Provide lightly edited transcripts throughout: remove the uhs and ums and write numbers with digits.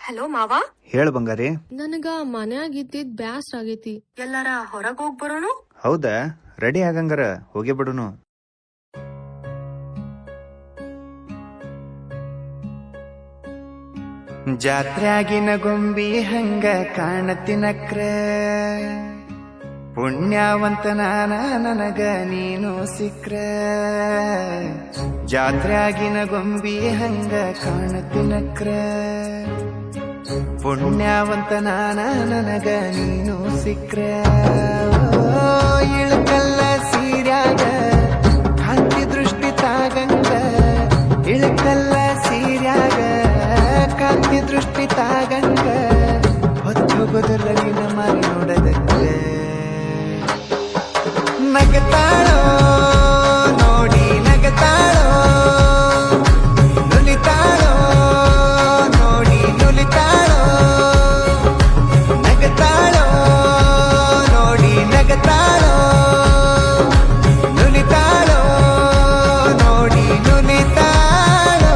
Hello ಮಾವ. ಹೇಳು ಬಂಗಾರಿ. ನನಗ ಮನ್ಯಾಗ ಇದ್ದಿದ್ ಬ್ಯಾಸ್ರ ಆಗೈತಿ. ಎಲ್ಲಾರ ಹೊರಗ್ ಹೋಗ್ ಬರೋನು? ಹೌದಾ, ರೆಡಿ ಆಗಂಗಾರ ಹೋಗಿ ಬಿಡುನು. ಜಾತ್ರ್ಯಾಗಿನ ಗೊಂಬಿ ಹಂಗ ಕಾಣತಿನಕ್ರ, ಪುಣ್ಯವಂತ ನಾನ ನನಗ ನೀನು ಸಿಕ್ರ. ಜಾತ್ರ್ಯಾಗಿನ ಗೊಂಬಿ ಹಂಗ ಕಾಣತಿನಕ್ರ, ಪುಣ್ಯವಂತ ನಾನ ನನಗ ನೀನು ಸಿಕ್ರ. ಇಳಕಲ್ಲ ಸೀರ್ಯಾಗ ಕಾಂತಿ ದೃಷ್ಟಿ ತಾಗಂಗ, ಇಳಕಲ್ಲ ಸೀರ್ಯಾಗ ಕಾಂತಿ ದೃಷ್ಟಿ ತಾಗಂಗ, ಹೊತ್ತು ಬದಲಿನ ಮಾರಿ ನೋಡದಕ್ಕೆ ನಗತಾಳೋ ನೋಡಿ ನಗತಾಳೋ, ನುಲಿತಾಳೋ ನೋಡಿ ನುಲಿತಾಳೋ, ನಗತಾಳೋ ನೋಡಿ ನಗತಾಳೋ, ನುಲಿತಾಳೋ ನೋಡಿ ನುಲಿತಾಳೋ.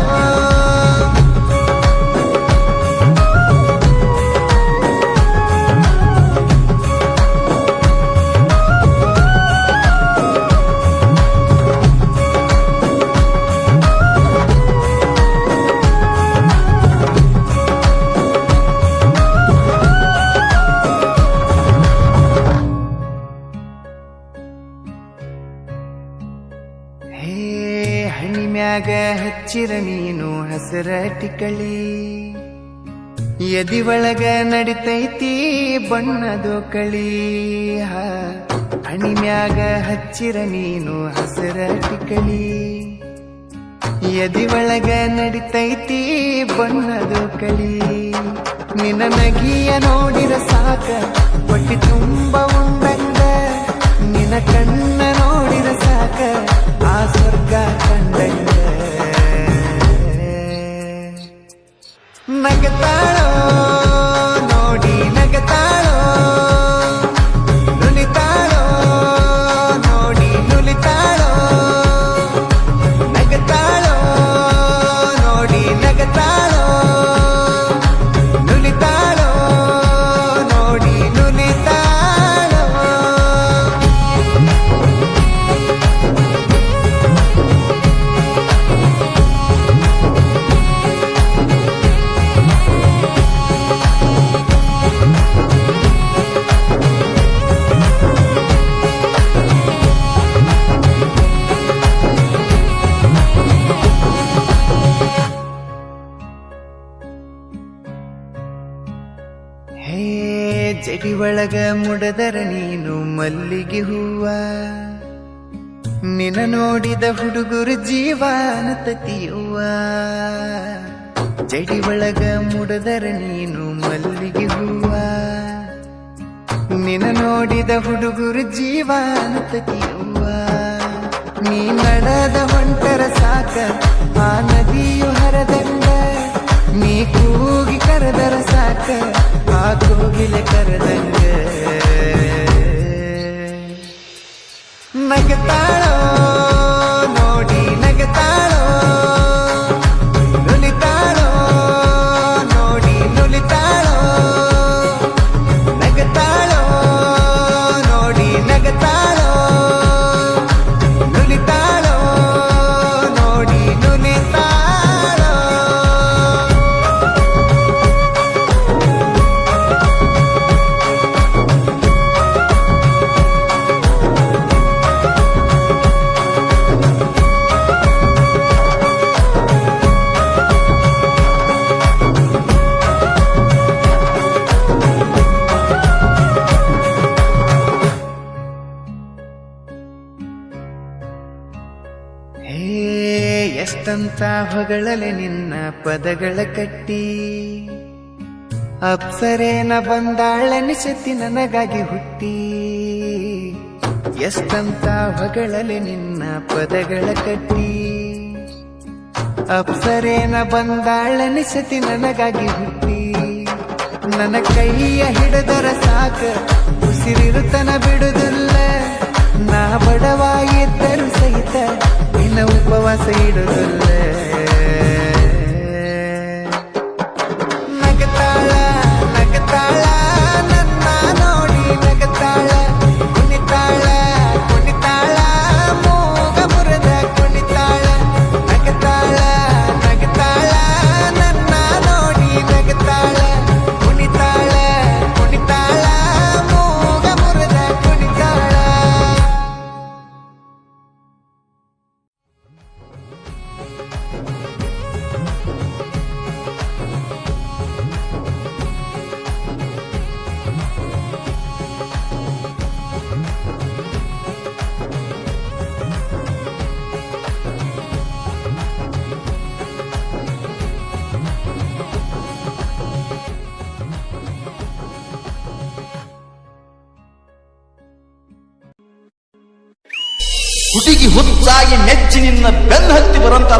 ಹಣಿಮ್ಯಾಗ ಹಚ್ಚಿರ ನೀನು ಹಸರ ಟಿಕಳಿ, ಎದಿ ಒಳಗ ನಡಿತೈತಿ ಬಣ್ಣದು ಕಳಿ. ಹಣಿಮ್ಯಾಗ ಹಚ್ಚಿರ ನೀನು ಹಸರ ಟಿಕಳಿ, ಎದಿ ಒಳಗ ನಡಿತೈತಿ ಬಣ್ಣದು ಕಳಿ. ನಿನ್ನ ನಗಿಯ ನೋಡಿರ ಸಾಕ ಹೊಟ್ಟಿ ತುಂಬ ಉಂಡಂಗ, ನಿನ್ನ ಕಣ್ಣ ನೋಡಿರ ಸಾಕ ಆ ಸ್ವರ್ಗ ಕಂಡಂಗ. ನಗತಾಳೋ ನೋಡಿ ನಗತಾಳೋ, ನುಲಿತಾಳೋ ನೋಡಿ ನುಲಿತಾಳೋ, ನಗತಾಳೋ ನೋಡಿ ನಗತಾಳೋ, ನುಲಿತಾಳೋ ನೋಡಿ ನುಲಿತಾಳೋ. ಹೇ ಜಡಿ ಒಳಗ ಮುಡದರ ನೀನು ಮಲ್ಲಿಗೆ ಹೂವ, ನಿನ್ನ ನೋಡಿದ ಹುಡುಗರು ಜೀವನ ತತಿಯುವ. ಜಡಿ ಒಳಗ ಮುಡದರ ನೀನು ಮಲ್ಲಿಗೆ ಹೂವ, ನಿನ್ನ ನೋಡಿದ ಹುಡುಗರು ಜೀವನ ತತಿಯುವ. ನೀ ನಡೆದ ಹೊಂಟರ ಸಾಕ ಆ ನದಿಯು ಹರದಂಗ, ನೀ ಕೂಗಿ ಕರೆದರ ಸಾಕ ಆ ಕೋಗಿಲೆ ಕರೆದಂಗ. ನಗತಾಳೋ ನೋಡಿ ನಗತಾಳೋ, ನುಲಿತಾಳೋ ನೋಡಿ ನುಲಿತಾಳೋ, ನಗತಾಳೋ ನೋಡಿ ನಗತಾಳೋ, ನುಲಿತಾಳೋ ನೋಡಿ ನುಲಿತಾಳೋ. ಹೇ ಎಷ್ಟಂತ ಹೊಗಳಲೆ ನಿನ್ನ ಪದಗಳ ಕಟ್ಟಿ, ಅಪ್ಸರೇನ ಬಂದಾಳನಿಸತಿ ನನಗಾಗಿ ಹುಟ್ಟಿ. ಎಷ್ಟಂತ ಹೊಗಳಲೆ ನಿನ್ನ ಪದಗಳ ಕಟ್ಟಿ, ಅಪ್ಸರೇನ ಬಂದಾಳನಿಸತಿ ನನಗಾಗಿ ಹುಟ್ಟಿ. ನನ್ನ ಕೈಯ ಹಿಡಿದರ ಸಾಕ ಉಸಿರಿರುತನ ಬಿಡುದಿಲ್ಲ, ನಾ ಬಡವಾಗಿದ್ದರು ಸಹಿತ ನಿನ್ನ ಉಪವಾಸ ಇಡುದಿಲ್ಲ. ಹುಡುಗಿ ಹುಚ್ಚಾಗಿ ಮೆಚ್ಚಿ ನಿನ್ನ ಬೆನ್ನ ಹತ್ತಿ ಬರಂತ